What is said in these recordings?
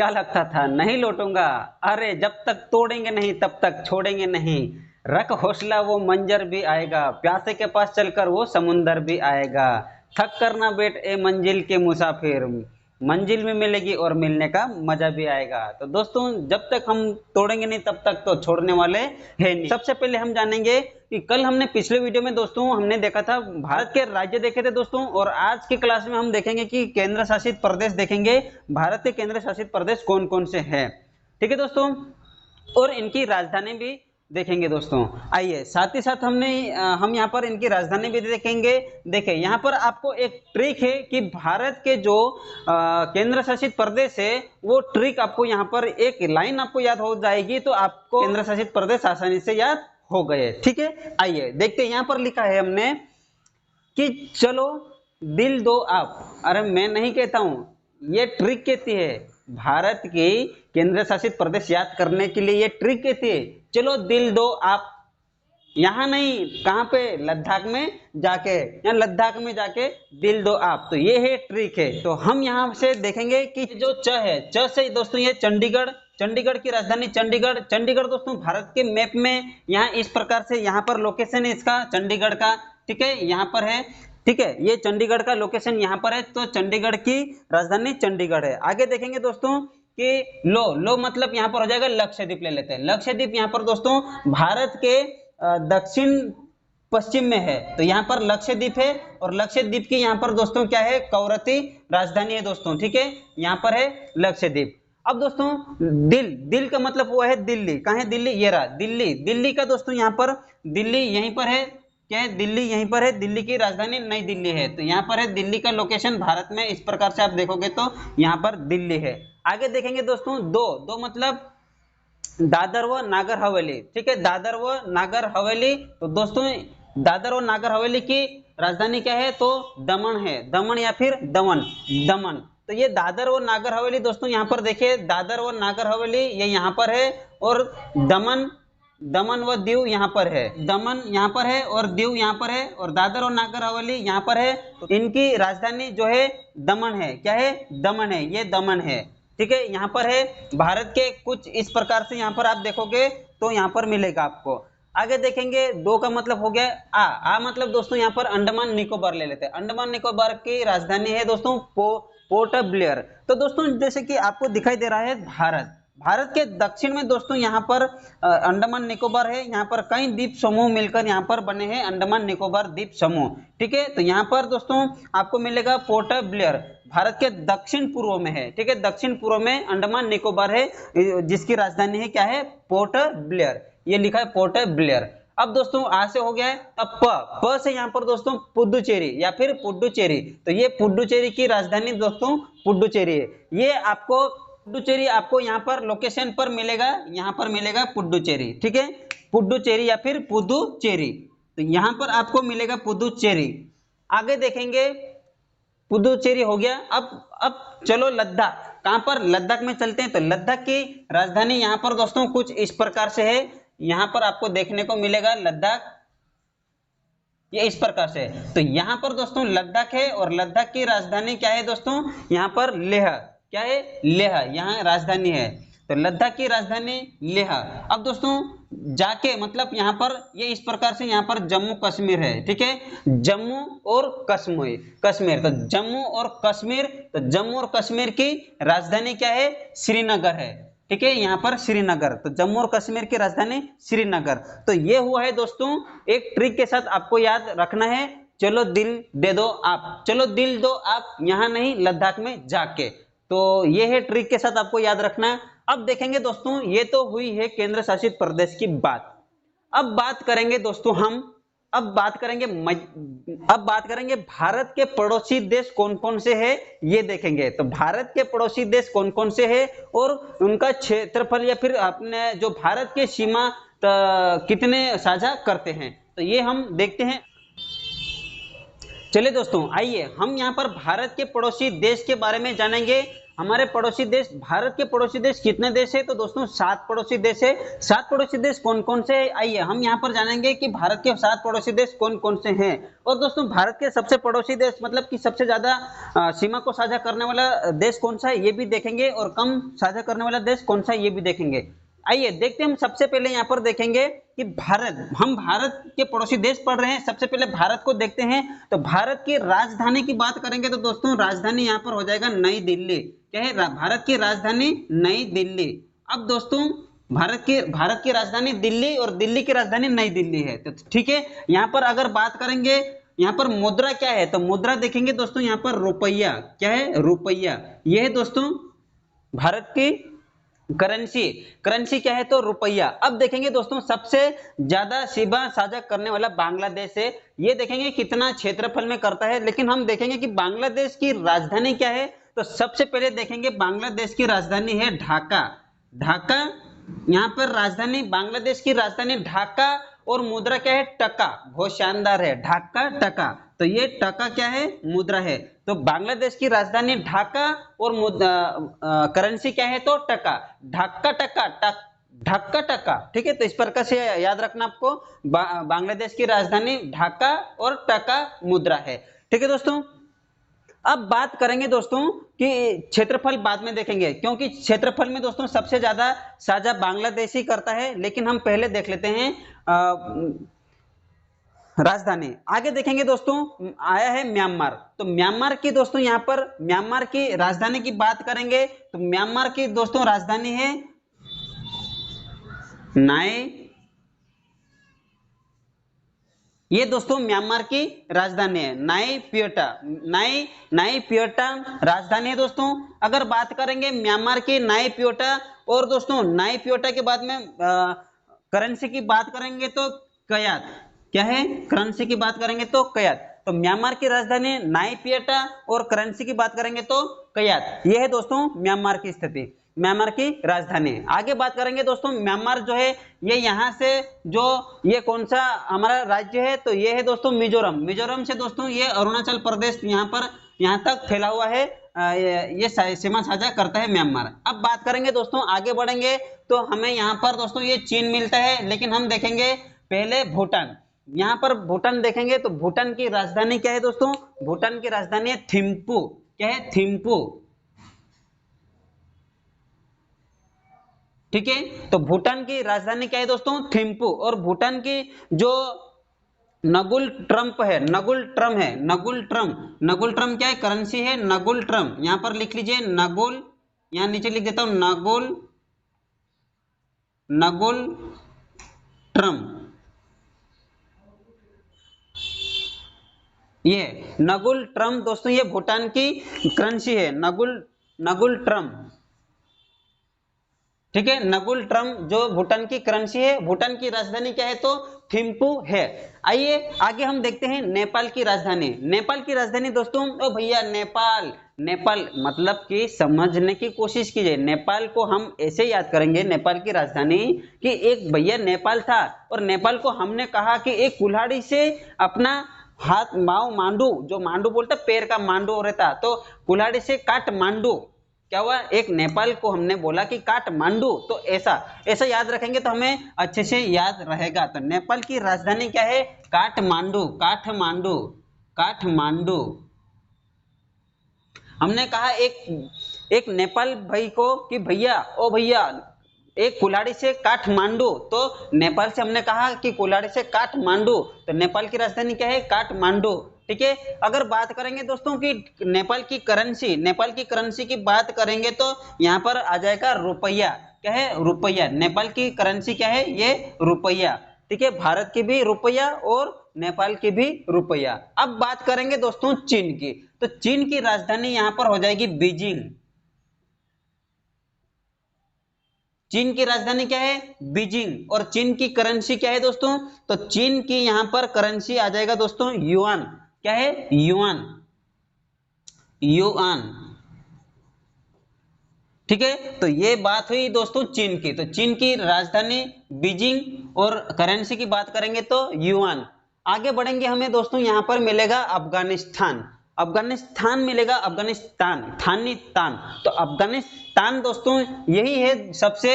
क्या लगता था नहीं लौटूंगा, अरे जब तक तोड़ेंगे नहीं तब तक छोड़ेंगे नहीं। रख हौसला वो मंजर भी आएगा, प्यासे के पास चलकर वो समुंदर भी आएगा। थक कर ना बैठ ए मंजिल के मुसाफिर, मंजिल भी मिलेगी और मिलने का मजा भी आएगा। तो दोस्तों जब तक हम तोड़ेंगे नहीं तब तक तो छोड़ने वाले हैं नहीं। सबसे पहले हम जानेंगे कि कल हमने पिछले वीडियो में दोस्तों हमने देखा था भारत के राज्य देखे थे दोस्तों, और आज की क्लास में हम देखेंगे कि केंद्र शासित प्रदेश देखेंगे, भारत के केंद्र शासित प्रदेश कौन कौन से हैं। ठीक है दोस्तों, और इनकी राजधानी भी देखेंगे दोस्तों। आइए साथ ही साथ हम यहाँ पर इनकी राजधानी भी देखेंगे। देखिए यहाँ पर आपको एक ट्रिक है कि भारत के जो केंद्र शासित प्रदेश है वो ट्रिक आपको यहाँ पर एक लाइन आपको याद हो जाएगी तो आपको केंद्र शासित प्रदेश आसानी से याद हो गए। ठीक है, आइए देखते हैं यहाँ पर लिखा है हमने कि चलो दिल दो आप। अरे मैं नहीं कहता हूं, ये ट्रिक कहती है। भारत की केंद्र शासित प्रदेश याद करने के लिए ये ट्रिक कहती है, चलो दिल दो आप। यहाँ नहीं, कहाँ पे, लद्दाख में जाके, या लद्दाख में जाके दिल दो आप। तो ये है ट्रिक है। तो हम यहाँ से देखेंगे कि जो च है, च से दोस्तों ये चंडीगढ़, चंडीगढ़ की राजधानी चंडीगढ़। चंडीगढ़ दोस्तों भारत के मैप में यहाँ इस प्रकार से यहाँ पर लोकेशन है इसका चंडीगढ़ का। ठीक है, यहाँ पर है। ठीक है, ये चंडीगढ़ का लोकेशन यहाँ पर है, तो चंडीगढ़ की राजधानी चंडीगढ़ है। आगे देखेंगे दोस्तों कि लो मतलब यहाँ पर हो जाएगा लक्षद्वीप। ले लेते हैं लक्षद्वीप। यहाँ पर दोस्तों भारत के दक्षिण पश्चिम में है, तो यहाँ पर लक्षद्वीप है, और लक्षद्वीप की यहाँ पर दोस्तों क्या है, कवरत्ती राजधानी है दोस्तों। ठीक है, यहाँ पर है लक्षद्वीप। अब दोस्तों दिल का मतलब हुआ है दिल्ली। कहाँ है दिल्ली, ये रहा दिल्ली। दिल्ली का दोस्तों यहाँ पर दिल्ली यहीं पर है, क्या है, दिल्ली यहीं पर है। दिल्ली की राजधानी नई दिल्ली है, तो यहाँ पर है दिल्ली का लोकेशन भारत में। इस प्रकार से आप देखोगे तो यहाँ पर दिल्ली है। आगे देखेंगे दोस्तों दो मतलब दादर व नागर हवेली। ठीक है, दादर व नागर हवेली। तो दोस्तों दादर व नागर हवेली की राजधानी क्या है, तो दमन है, दमन या फिर दमन, दमन। तो ये दादर व नागर हवेली दोस्तों यहाँ पर देखिए, दादर व नागर हवेली ये यहाँ पर है, और दमन, दमन व दीव यहाँ पर है, दमन यहाँ पर है और दीव यहाँ पर है, और दादर और नागर हवेली यहाँ पर है। तो इनकी राजधानी जो है दमन है। क्या है, दमन है, ये दमन है। ठीक है, यहाँ पर है। भारत के कुछ इस प्रकार से यहाँ पर आप देखोगे तो यहाँ पर मिलेगा आपको। आगे देखेंगे दो का मतलब हो गया आ मतलब दोस्तों यहाँ पर अंडमान निकोबार ले लेते हैं। अंडमान निकोबार की राजधानी है दोस्तों पोर्ट ब्लेयर। तो दोस्तों जैसे कि आपको दिखाई दे रहा है भारत के दक्षिण में दोस्तों यहाँ पर अंडमान निकोबार है। यहाँ पर कई द्वीप समूह मिलकर यहाँ पर बने हैं अंडमान निकोबार द्वीप समूह। ठीक है, तो यहाँ पर दोस्तों आपको मिलेगा पोर्ट ब्लेयर, भारत के दक्षिण पूर्व में है। ठीक है, दक्षिण पूर्व में अंडमान निकोबार है, जिसकी राजधानी है क्या है, पोर्ट ब्लेयर। ये लिखा है पोर्ट ब्लेयर। अब दोस्तों आ से हो गया है। अब प से यहाँ पर दोस्तों पुडुचेरी या फिर पुडुचेरी। तो ये पुडुचेरी की राजधानी दोस्तों पुडुचेरी है। ये आपको पुडुचेरी आपको यहाँ पर लोकेशन पर मिलेगा, यहाँ पर मिलेगा पुडुचेरी। ठीक है, पुडुचेरी या फिर पुदुचेरी। तो यहाँ पर आपको मिलेगा पुदुचेरी। आगे देखेंगे पुदुचेरी हो गया। अब चलो लद्दाख। कहां पर, लद्दाख में चलते हैं। तो लद्दाख की राजधानी यहाँ पर दोस्तों कुछ इस प्रकार से है। यहाँ पर आपको देखने को मिलेगा लद्दाख, ये इस प्रकार से। तो यहाँ पर दोस्तों लद्दाख है, और लद्दाख की राजधानी क्या है दोस्तों, यहाँ पर लेह। क्या है, लेह, यहाँ राजधानी है। तो लद्दाख की राजधानी लेह। अब दोस्तों जाके मतलब यहाँ पर ये इस प्रकार से यहाँ पर जम्मू कश्मीर है। ठीक है, जम्मू और कश्मीर। तो जम्मू और कश्मीर, तो जम्मू और कश्मीर की राजधानी क्या है, श्रीनगर है। ठीक है, यहाँ पर श्रीनगर। तो जम्मू और कश्मीर की राजधानी श्रीनगर। तो ये हुआ है दोस्तों, एक ट्रिक के साथ आपको याद रखना है, चलो दिल दे दो आप, चलो दिल दो आप, यहाँ नहीं लद्दाख में जाके। तो ये है ट्रिक के साथ आपको याद रखना है। अब देखेंगे दोस्तों, ये तो हुई है केंद्र शासित प्रदेश की बात। अब बात करेंगे दोस्तों हम, अब बात करेंगे भारत के पड़ोसी देश कौन कौन से हैं, ये देखेंगे। तो भारत के पड़ोसी देश कौन कौन से हैं और उनका क्षेत्रफल या फिर अपने जो भारत के सीमा कितने साझा करते हैं, तो ये हम देखते हैं। चलिए दोस्तों, आइए हम यहाँ पर भारत के पड़ोसी देश के बारे में जानेंगे। हमारे पड़ोसी देश, भारत के पड़ोसी देश कितने देश है? तो दोस्तों 7 पड़ोसी देश है। 7 पड़ोसी देश कौन कौन से हैं? आइए हम यहाँ पर जानेंगे कि भारत के 7 पड़ोसी देश कौन कौन से हैं। और दोस्तों भारत के सबसे पड़ोसी देश मतलब कि सबसे ज्यादा सीमा को साझा करने वाला देश कौन सा है ये भी देखेंगे, और कम साझा करने वाला देश कौन सा है ये भी देखेंगे। आइए देखते हैं, हम सबसे पहले यहाँ पर देखेंगे कि हम भारत के पड़ोसी देश पढ़ रहे हैं। सबसे पहले भारत को देखते हैं। तो भारत की राजधानी की बात करेंगे तो दोस्तों राजधानी यहाँ पर हो जाएगा नई दिल्ली। क्या है? भारत की राजधानी नई दिल्ली। अब दोस्तों भारत की राजधानी दिल्ली और दिल्ली की राजधानी नई दिल्ली है। तो ठीक है, यहाँ पर अगर बात करेंगे, यहाँ पर मुद्रा क्या है? तो मुद्रा देखेंगे दोस्तों, यहाँ पर रुपया। क्या है? रुपया। यह है दोस्तों भारत की करेंसी क्या है? तो रुपया। अब देखेंगे दोस्तों सबसे ज्यादा सीमा साझा करने वाला बांग्लादेश है। ये देखेंगे कितना क्षेत्रफल में करता है, लेकिन हम देखेंगे कि बांग्लादेश की राजधानी क्या है। तो सबसे पहले देखेंगे बांग्लादेश की राजधानी है ढाका। ढाका यहाँ पर राजधानी, बांग्लादेश की राजधानी ढाका, और मुद्रा क्या है? टका। बहुत शानदार है, ढाका टका। तो ये टका क्या है? मुद्रा है। तो बांग्लादेश की राजधानी ढाका और करेंसी क्या है? तो टका। ढाका टका, ढाका टका। ठीक है, तो इस प्रकार से याद रखना आपको। बांग्लादेश की राजधानी ढाका और टका मुद्रा है। ठीक है दोस्तों, अब बात करेंगे दोस्तों कि क्षेत्रफल बाद में देखेंगे, क्योंकि क्षेत्रफल में दोस्तों सबसे ज्यादा साझा बांग्लादेश ही करता है। लेकिन हम पहले देख लेते हैं राजधानी। आगे देखेंगे दोस्तों, आया है म्यांमार। तो म्यांमार की दोस्तों, यहाँ पर म्यांमार की राजधानी की बात करेंगे तो म्यांमार की दोस्तों राजधानी है नाए। ये दोस्तों म्यांमार की राजधानी है नाई पियोटा। नाई पियोटा राजधानी है दोस्तों। अगर बात करेंगे म्यांमार की नाई पियोटा, और दोस्तों नाई पियोटा के बाद में करेंसी की बात करेंगे तो कयात। क्या है? करेंसी की बात करेंगे तो कयात। तो म्यांमार की राजधानी नाई पियोटा और करेंसी की बात करेंगे तो कयात। ये है दोस्तों म्यांमार की स्थिति, म्यांमार की राजधानी। आगे बात करेंगे दोस्तों, म्यांमार जो है ये यहाँ से जो ये कौन सा हमारा राज्य है? तो ये है दोस्तों मिजोरम। मिजोरम से दोस्तों ये अरुणाचल प्रदेश यहाँ तक फैला हुआ है। ये सीमा साझा करता है म्यांमार। अब बात करेंगे दोस्तों, आगे बढ़ेंगे तो हमें यहाँ पर दोस्तों ये चीन मिलता है, लेकिन हम देखेंगे पहले भूटान। यहाँ पर भूटान देखेंगे तो भूटान की राजधानी क्या है दोस्तों? भूटान की राजधानी है थिम्पू। क्या है? थिम्पू। ठीक है, तो भूटान की राजधानी क्या है दोस्तों? थिम्पू। और भूटान की जो नगुल ट्रम्प है, नगुल ट्रम क्या है? करेंसी है नगुल ट्रम। यहां पर लिख लीजिए नगुल, यहां नीचे लिख देता हूं नगुल ट्रम। ये नगुल ट्रम दोस्तों ये भूटान की करेंसी है, नगुल ट्रम। ठीक है, नगुल ट्रम जो भूटान की करेंसी है। भूटान की राजधानी क्या है? तो थिम्पू है। आइए आगे हम देखते हैं नेपाल की राजधानी। नेपाल की राजधानी दोस्तों, ओ भैया नेपाल मतलब कि समझने की कोशिश कीजिए। नेपाल को हम ऐसे याद करेंगे, नेपाल की राजधानी, कि एक भैया नेपाल था और नेपाल को हमने कहा कि एक कुल्हाड़ी से अपना हाथ मांडू, जो मांडू बोलता पैर का मांडू रहता, तो कुल्हाड़ी से काट मांडू। क्या हुआ? एक नेपाल को हमने बोला कि काठमांडू। तो ऐसा याद रखेंगे तो हमें अच्छे से याद रहेगा। तो नेपाल की राजधानी क्या है? काठमांडू। हमने कहा एक नेपाल भाई को कि भैया, ओ भैया, एक कुल्हाड़ी से काठमांडू। तो नेपाल से हमने कहा कि कुल्हाड़ी से काठमांडू। तो नेपाल की राजधानी क्या है? काठमांडू। ठीक है, अगर बात करेंगे दोस्तों कि नेपाल की करेंसी की बात करेंगे तो यहाँ पर आ जाएगा रुपया। क्या है? रुपया। नेपाल की करेंसी क्या है? ये रुपया। ठीक है, भारत की भी रुपया और नेपाल की भी रुपया। अब बात करेंगे दोस्तों चीन की। तो चीन की राजधानी यहाँ पर हो जाएगी बीजिंग। चीन की राजधानी क्या है? बीजिंग। और चीन की करेंसी क्या है दोस्तों? तो चीन की यहाँ पर करेंसी आ जाएगा दोस्तों युआन। क्या है? युआन। ठीक है, तो ये बात हुई दोस्तों चीन की। तो चीन की राजधानी बीजिंग और करेंसी की बात करेंगे तो युआन। आगे बढ़ेंगे हमें दोस्तों यहाँ पर मिलेगा अफगानिस्तान, अफगानिस्तान मिलेगा, अफगानिस्तान थानी तान। तो अफगानिस्तान दोस्तों यही है सबसे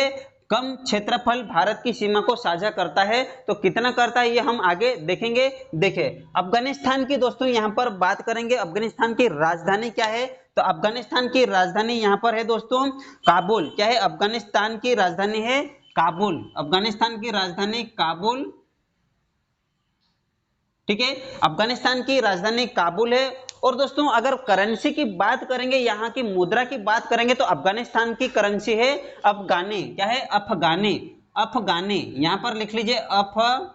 कम क्षेत्रफल भारत की सीमा को साझा करता है। तो कितना करता है ये हम आगे देखेंगे। देखिए अफगानिस्तान की दोस्तों यहाँ पर बात करेंगे, अफगानिस्तान की राजधानी क्या है? तो अफगानिस्तान की राजधानी यहाँ पर है दोस्तों काबुल। क्या है? अफगानिस्तान की राजधानी है काबुल, अफगानिस्तान की राजधानी काबुल। ठीक है, अफगानिस्तान की राजधानी काबुल है। और दोस्तों अगर करेंसी की बात करेंगे, यहाँ की मुद्रा की बात करेंगे, तो अफगानिस्तान की करेंसी है अफगानी। क्या है? अफगानी, अफगानी यहां पर लिख लीजिए अफगानी।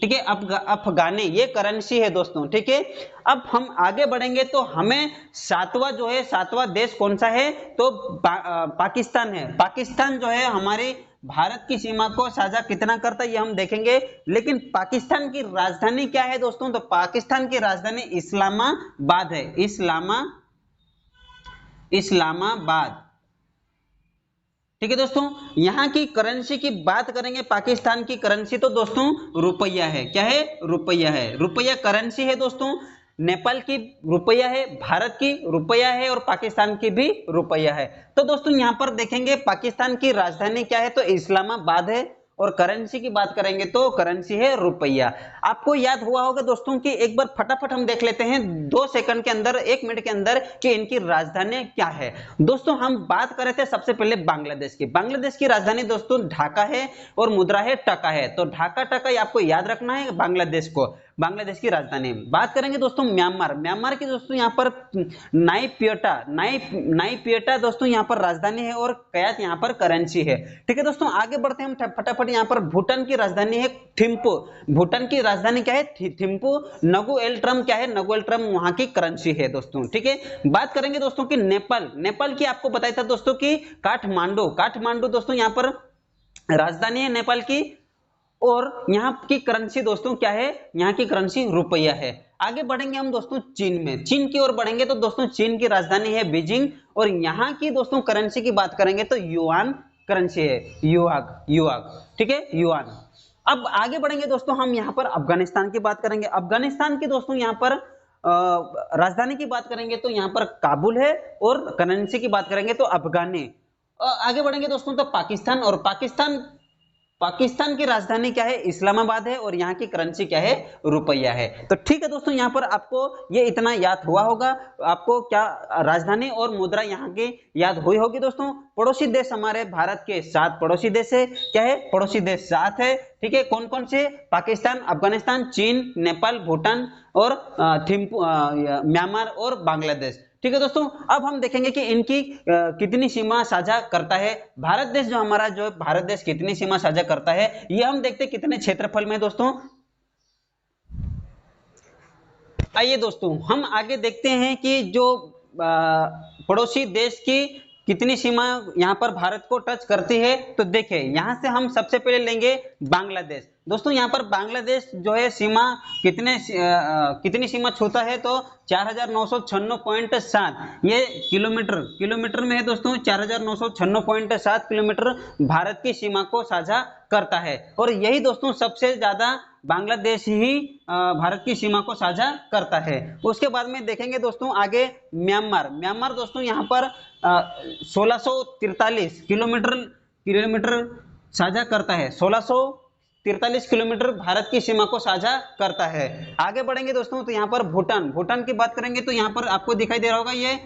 ठीक है, अफगानी ये करेंसी है दोस्तों। ठीक है, अब हम आगे बढ़ेंगे तो हमें सातवां जो है, सातवां देश कौन सा है? तो पाकिस्तान है। पाकिस्तान जो है हमारी भारत की सीमा को साझा कितना करता है ये हम देखेंगे। लेकिन पाकिस्तान की राजधानी क्या है दोस्तों? तो पाकिस्तान की राजधानी इस्लामाबाद है, इस्लामाबाद। ठीक है दोस्तों, यहाँ की करेंसी की बात करेंगे, पाकिस्तान की करेंसी तो दोस्तों रुपया है। क्या है? रुपया है, रुपया करेंसी है दोस्तों। नेपाल की रुपया है, भारत की रुपया है और पाकिस्तान की भी रुपया है। तो दोस्तों यहाँ पर देखेंगे पाकिस्तान की राजधानी क्या है? तो इस्लामाबाद है। और करेंसी की बात करेंगे तो करेंसी है रुपया। आपको याद हुआ होगा दोस्तों कि एक बार फटाफट हम देख लेते हैं 2 सेकंड के अंदर, 1 मिनट के अंदर कि इनकी राजधानी क्या है। दोस्तों हम बात कर रहे थे सबसे पहले बांग्लादेश की। बांग्लादेश की राजधानी दोस्तों ढाका है और मुद्रा है टका है। तो ढाका टका आपको याद रखना है बांग्लादेश को, बांग्लादेश की राजधानी। बात करेंगे दोस्तों म्यांमार, म्यांमार की दोस्तों यहाँ पर नाईपियटा दोस्तों यहाँ पर राजधानी है और कयात यहाँ पर करेंसी है। ठीक है दोस्तों, आगे बढ़ते हैं हम फटाफट। यहाँ पर भूटान की राजधानी है थिम्पू, भूटान की राजधानी क्या है? थिम्पू। नगु एल ट्रम क्या है? नगु एल ट्रम वहां की करेंसी है दोस्तों। ठीक है, बात करेंगे दोस्तों की नेपाल, नेपाल की आपको बताया था दोस्तों की काठमांडू, काठमांडू दोस्तों यहाँ पर राजधानी है नेपाल की। और यहाँ की करेंसी दोस्तों क्या है? यहाँ की करेंसी रुपया है। आगे बढ़ेंगे हम दोस्तों चीन में, चीन की ओर बढ़ेंगे तो दोस्तों चीन की राजधानी है बीजिंग और यहाँ की दोस्तों करेंसी की बात करेंगे तो युआन करेंसी है, युआग, युआग। ठीक है, युआन। अब आगे बढ़ेंगे दोस्तों हम यहाँ पर अफगानिस्तान की बात करेंगे। अफगानिस्तान की दोस्तों यहाँ पर राजधानी की बात करेंगे तो यहाँ पर काबुल है और करेंसी की बात करेंगे तो अफगानी। आगे बढ़ेंगे दोस्तों तो पाकिस्तान, और पाकिस्तान की राजधानी क्या है? इस्लामाबाद है और यहाँ की करेंसी क्या है? रुपया है। तो ठीक है दोस्तों, यहाँ पर आपको ये इतना याद हुआ होगा। आपको क्या राजधानी और मुद्रा यहाँ की याद हुई होगी दोस्तों। पड़ोसी देश हमारे भारत के 7 पड़ोसी देश है। क्या है? पड़ोसी देश 7 है। ठीक है, कौन कौन से? पाकिस्तान, अफगानिस्तान, चीन, नेपाल, भूटान और म्यांमार और बांग्लादेश। ठीक है दोस्तों, अब हम देखेंगे कि इनकी कितनी सीमा साझा करता है। भारत देश जो हमारा, जो भारत देश कितनी सीमा साझा करता है ये हम देखते हैं कितने क्षेत्रफल में दोस्तों। आइए दोस्तों हम आगे देखते हैं कि जो पड़ोसी देश की कितनी सीमा यहाँ पर भारत को टच करती है। तो देखिए यहाँ से हम सबसे पहले लेंगे बांग्लादेश। दोस्तों यहाँ पर बांग्लादेश जो है सीमा कितनी सीमा छूता है? तो 4996.7 ये किलोमीटर में है दोस्तों। 4996.7 किलोमीटर भारत की सीमा को साझा करता है और यही दोस्तों सबसे ज्यादा बांग्लादेश ही भारत की सीमा को साझा करता है। उसके बाद में देखेंगे दोस्तों आगे म्यांमार। म्यांमार दोस्तों यहाँ पर 1643 किलोमीटर साझा करता है। 1643 किलोमीटर भारत की सीमा को साझा करता है। आगे बढ़ेंगे दोस्तों तो यहाँ पर भूटान की बात करेंगे तो यहाँ पर आपको दिखाई दे रहा होगा ये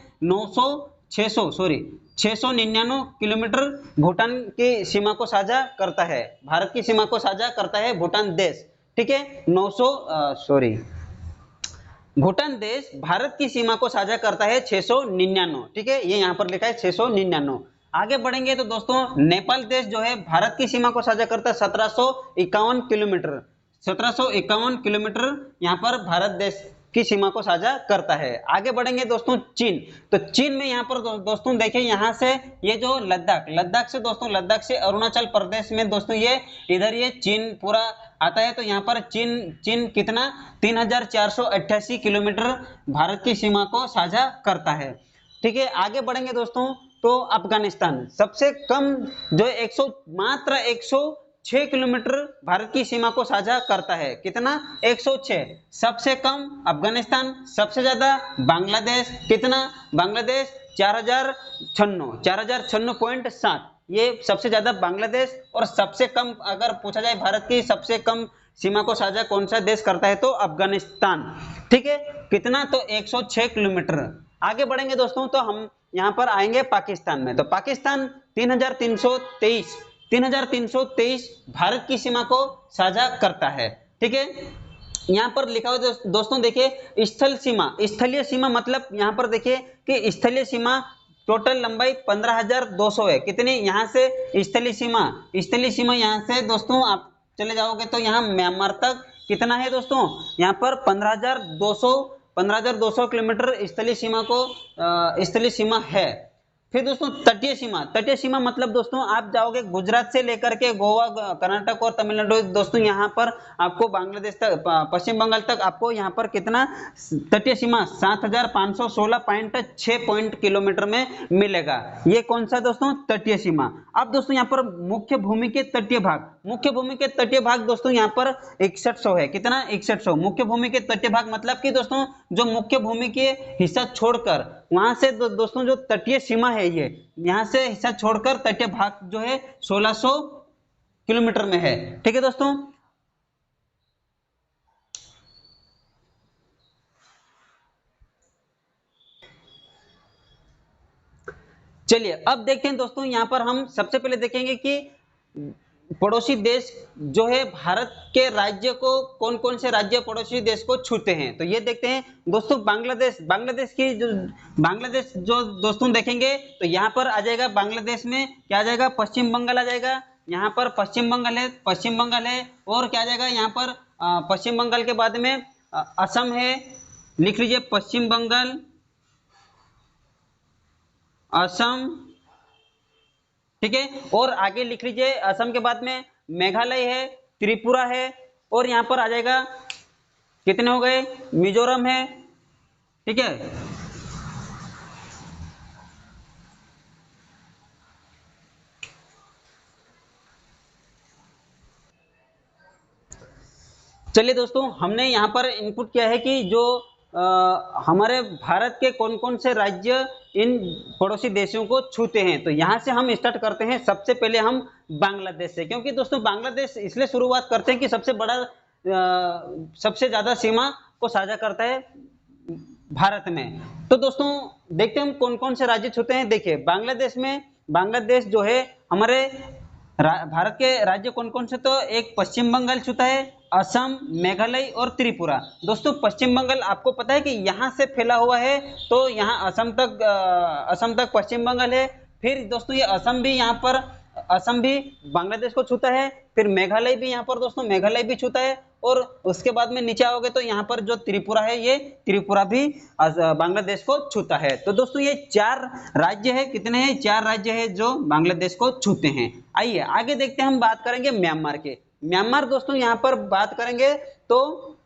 699 किलोमीटर भूटान की सीमा को साझा करता है, भारत की सीमा को साझा करता है भूटान देश। ठीक है, भूटान देश भारत की सीमा को साझा करता है 699। ठीक है, ये यहाँ पर लिखा है 699। आगे बढ़ेंगे तो दोस्तों नेपाल देश जो है भारत की सीमा को साझा करता है 1751 किलोमीटर। 1751 किलोमीटर यहाँ पर भारत देश की सीमा को साझा करता है। आगे बढ़ेंगे दोस्तों चीन। तो चीन में यहाँ पर दोस्तों देखिए यहाँ से ये जो लद्दाख से दोस्तों, लद्दाख से अरुणाचल प्रदेश में दोस्तों ये इधर ये चीन पूरा आता है। तो यहाँ पर चीन कितना 3488 किलोमीटर भारत की सीमा को साझा करता है। ठीक है, आगे बढ़ेंगे दोस्तों तो अफगानिस्तान सबसे कम जो मात्र 106 किलोमीटर भारत की सीमा को साझा करता है। कितना? 106। सबसे कम अफगानिस्तान, सबसे ज्यादा बांग्लादेश। कितना? बांग्लादेश 4096.7। ये सबसे ज्यादा बांग्लादेश। और सबसे कम अगर पूछा जाए भारत की सबसे कम सीमा को साझा कौन सा देश करता है तो अफगानिस्तान। ठीक है, कितना? तो 106 किलोमीटर। आगे बढ़ेंगे दोस्तों तो हम यहाँ पर आएंगे पाकिस्तान में। तो पाकिस्तान 3323 भारत की सीमा को साझा करता है। ठीक है, यहाँ पर लिखा हुआ दोस्तों देखिए स्थल सीमा, स्थलीय सीमा मतलब यहाँ पर देखिए कि स्थलीय सीमा टोटल लंबाई 15,200 है। कितनी? यहाँ से स्थलीय सीमा यहाँ से दोस्तों आप चले जाओगे तो यहाँ म्यांमार तक कितना है दोस्तों? यहाँ पर 15,200 किलोमीटर स्थलीय सीमा है। फिर दोस्तों तटीय सीमा मतलब दोस्तों आप जाओगे गुजरात से लेकर के गोवा, कर्नाटक और तमिलनाडु दोस्तों यहाँ पर आपको बांग्लादेश तक, पश्चिम बंगाल तक आपको यहाँ पर कितना तटीय सीमा 7,516.6 किलोमीटर में मिलेगा। ये कौन सा दोस्तों? तटीय सीमा। अब दोस्तों यहाँ पर मुख्य भूमि के तटीय भाग दोस्तों यहाँ पर 6100 है। कितना? 6100 मुख्य भूमि के तटीय भाग मतलब कि दोस्तों जो मुख्य भूमि के हिस्सा छोड़कर वहां से दोस्तों जो तटीय सीमा है ये यहाँ से हिस्सा छोड़कर तटीय भाग जो है 1600 किलोमीटर में है। ठीक है दोस्तों, चलिए अब देखते हैं दोस्तों यहाँ पर हम सबसे पहले देखेंगे कि पड़ोसी देश जो है भारत के राज्य को कौन कौन से राज्य पड़ोसी देश को छूते हैं। तो ये देखते हैं दोस्तों बांग्लादेश जो दोस्तों देखेंगे तो यहाँ पर आ जाएगा बांग्लादेश में क्या आ जाएगा? पश्चिम बंगाल आ जाएगा। यहाँ पर पश्चिम बंगाल है और क्या आ जाएगा यहाँ पर पश्चिम बंगाल के बाद में असम है। लिख लीजिए पश्चिम बंगाल, असम। ठीक है, और आगे लिख लीजिए असम के बाद में मेघालय है, त्रिपुरा है और यहाँ पर आ जाएगा कितने हो गए? मिजोरम है। ठीक है, चलिए दोस्तों हमने यहाँ पर इनपुट किया है कि जो हमारे भारत के कौन कौन से राज्य इन पड़ोसी देशों को छूते हैं। तो यहाँ से हम स्टार्ट करते हैं। सबसे पहले हम बांग्लादेश से, क्योंकि दोस्तों बांग्लादेश इसलिए शुरुआत करते हैं कि सबसे ज्यादा सीमा को साझा करता है भारत में। तो दोस्तों देखते हैं हम कौन कौन से राज्य छूते हैं। देखिए बांग्लादेश जो है हमारे भारत के राज्य कौन कौन से? तो एक पश्चिम बंगाल छूता है, असम, मेघालय और त्रिपुरा। दोस्तों पश्चिम बंगाल आपको पता है कि यहाँ से फैला हुआ है तो यहाँ असम तक पश्चिम बंगाल है। फिर दोस्तों ये असम भी बांग्लादेश को छूता है। फिर मेघालय भी यहाँ पर दोस्तों मेघालय भी छूता है और उसके बाद में नीचे आओगे तो यहाँ पर जो त्रिपुरा है ये त्रिपुरा भी बांग्लादेश को छूता है। तो दोस्तों ये 4 राज्य है। कितने हैं? 4 राज्य है जो बांग्लादेश को छूते हैं। आइए आगे देखते हैं, हम बात करेंगे म्यांमार के। म्यांमार दोस्तों यहाँ पर बात करेंगे तो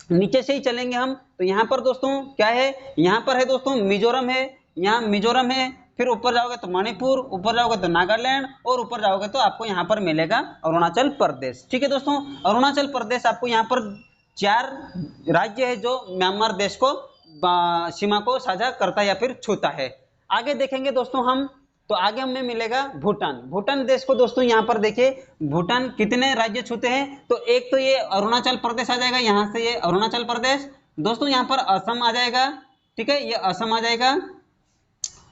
नीचे से ही चलेंगे हम। तो यहाँ पर दोस्तों क्या है? यहाँ पर है दोस्तों मिजोरम है, यहाँ मिजोरम है। फिर ऊपर जाओगे तो मणिपुर, ऊपर जाओगे तो नागालैंड और ऊपर जाओगे तो आपको यहाँ पर मिलेगा अरुणाचल प्रदेश। ठीक है दोस्तों, अरुणाचल प्रदेश आपको यहाँ पर 4 राज्य है जो म्यांमार देश को सीमा को साझा करता है या फिर छूता है। आगे देखेंगे दोस्तों हम, तो आगे हमें मिलेगा भूटान देश को। दोस्तों यहाँ पर देखिए भूटान कितने राज्य छूते हैं? तो एक तो ये अरुणाचल प्रदेश आ जाएगा, यहाँ से ये अरुणाचल प्रदेश। दोस्तों यहाँ पर असम आ जाएगा। ठीक है, ये असम आ जाएगा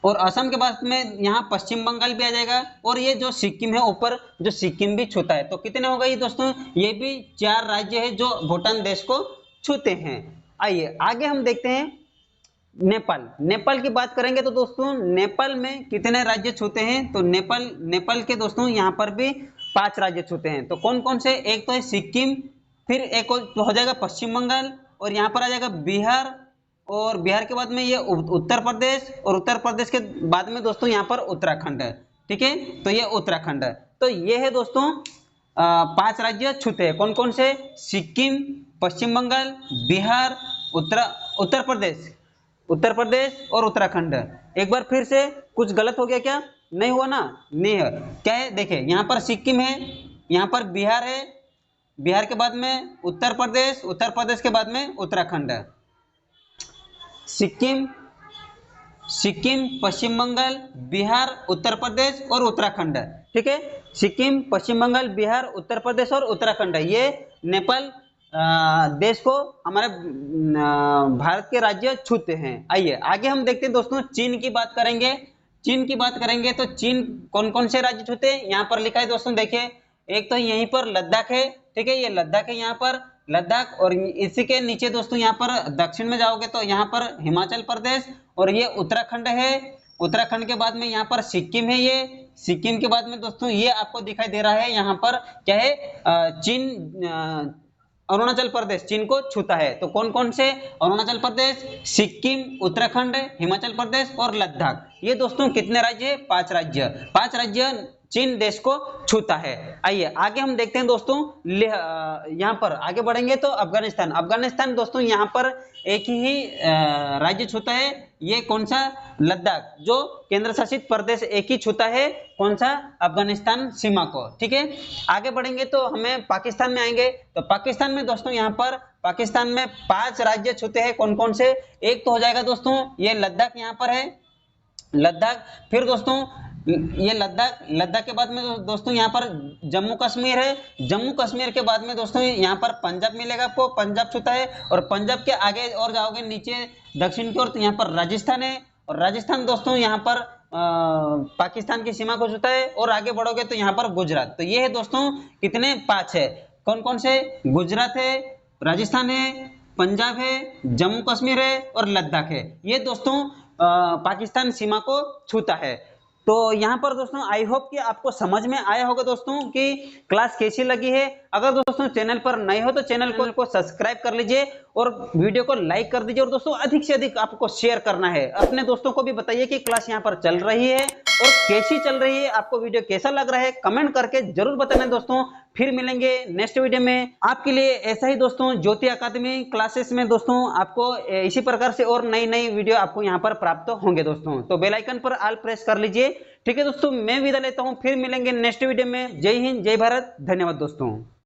और असम के बाद में यहाँ पश्चिम बंगाल भी आ जाएगा और ये जो सिक्किम है ऊपर, जो सिक्किम भी छूता है। तो कितने हो गए दोस्तों? ये भी 4 राज्य है जो भूटान देश को छूते हैं। आइए आगे हम देखते हैं नेपाल की बात करेंगे तो दोस्तों नेपाल में कितने राज्य छूते हैं? तो नेपाल के दोस्तों यहाँ पर भी 5 राज्य छूते हैं। तो कौन कौन से? एक तो है सिक्किम, फिर एक हो जाएगा पश्चिम बंगाल और यहाँ पर आ जाएगा बिहार और बिहार के बाद में ये उत्तर प्रदेश और उत्तर प्रदेश के बाद में दोस्तों यहाँ पर उत्तराखंड है। ठीक है, तो ये उत्तराखंड है। तो ये है दोस्तों 5 राज्य छूते हैं। कौन कौन से? सिक्किम, पश्चिम बंगाल, बिहार, उत्तर प्रदेश और उत्तराखंड। एक बार फिर से कुछ गलत हो गया क्या? नहीं हुआ ना? नहीं है। क्या है? देखिए यहाँ पर सिक्किम है, यहाँ पर बिहार है, बिहार के बाद में उत्तर प्रदेश, उत्तर प्रदेश के बाद में उत्तराखंड, सिक्किम, सिक्किम, पश्चिम बंगाल, बिहार, उत्तर प्रदेश और उत्तराखंड। ठीक है, सिक्किम, पश्चिम बंगाल, बिहार, उत्तर प्रदेश और उत्तराखंड, ये नेपाल देश को हमारे भारत के राज्य छूते हैं। आइए आगे हम देखते हैं दोस्तों, चीन की बात करेंगे। चीन की बात करेंगे तो चीन कौन कौन से राज्य छूते हैं, यहाँ पर लिखा है दोस्तों, देखिए एक तो यहीं पर लद्दाख है। ठीक है, ये लद्दाख है यहाँ पर, लद्दाख, और इसी के नीचे दोस्तों यहाँ पर दक्षिण में जाओगे तो यहाँ पर हिमाचल प्रदेश, और ये उत्तराखंड है। उत्तराखंड के बाद में यहाँ पर सिक्किम है, ये सिक्किम के बाद में दोस्तों ये आपको दिखाई दे रहा है, यहाँ पर क्या है, चीन, अरुणाचल प्रदेश चीन को छूता है। तो कौन कौन से, अरुणाचल प्रदेश, सिक्किम, उत्तराखंड, हिमाचल प्रदेश और लद्दाख, ये दोस्तों कितने राज्य है, 5 राज्य, 5 राज्य चीन देश को छूता है। आइए आगे हम देखते हैं दोस्तों, यहाँ पर आगे बढ़ेंगे तो अफगानिस्तान, अफगानिस्तान दोस्तों यहाँ पर एक ही राज्य छूता है, ये कौन सा, लद्दाख, जो केंद्र शासित प्रदेश एक ही छूता है, कौन सा, अफगानिस्तान सीमा को। ठीक है, आगे बढ़ेंगे तो हमें पाकिस्तान में आएंगे, तो पाकिस्तान में दोस्तों यहाँ पर पाकिस्तान में 5 राज्य छूते हैं, कौन कौन से, एक तो हो जाएगा दोस्तों ये लद्दाख, यहाँ पर है लद्दाख, फिर दोस्तों ये लद्दाख, लद्दाख के बाद में दोस्तों यहाँ पर जम्मू कश्मीर है, जम्मू कश्मीर के बाद में दोस्तों यहाँ पर पंजाब मिलेगा आपको, पंजाब छूता है, और पंजाब के आगे और जाओगे नीचे दक्षिण की ओर तो यहाँ पर राजस्थान है, और राजस्थान दोस्तों यहाँ पर पाकिस्तान की सीमा को छूता है, और आगे बढ़ोगे तो यहाँ पर गुजरात। तो ये है दोस्तों कितने, 5 है, कौन कौन से, गुजरात है, राजस्थान है, पंजाब है, जम्मू कश्मीर है और लद्दाख है, ये दोस्तों पाकिस्तान सीमा को छूता है। तो यहाँ पर दोस्तों आई होप कि आपको समझ में आया होगा दोस्तों कि क्लास कैसी लगी है। अगर दोस्तों चैनल पर नए हो तो चैनल को सब्सक्राइब कर लीजिए और वीडियो को लाइक कर दीजिए, और दोस्तों अधिक से अधिक आपको शेयर करना है। अपने दोस्तों को भी बताइए कि क्लास यहाँ पर चल रही है और कैसी चल रही है, आपको वीडियो कैसा लग रहा है, कमेंट करके जरूर बताना दोस्तों। फिर मिलेंगे नेक्स्ट वीडियो में आपके लिए ऐसा ही दोस्तों, ज्योति अकादमी क्लासेस में दोस्तों आपको इसी प्रकार से और नई नई वीडियो आपको यहाँ पर प्राप्त होंगे दोस्तों। तो बेल आइकन पर ऑल प्रेस कर लीजिए। ठीक है दोस्तों, मैं विदा लेता हूँ, फिर मिलेंगे नेक्स्ट वीडियो में। जय हिंद, जय भारत, धन्यवाद दोस्तों।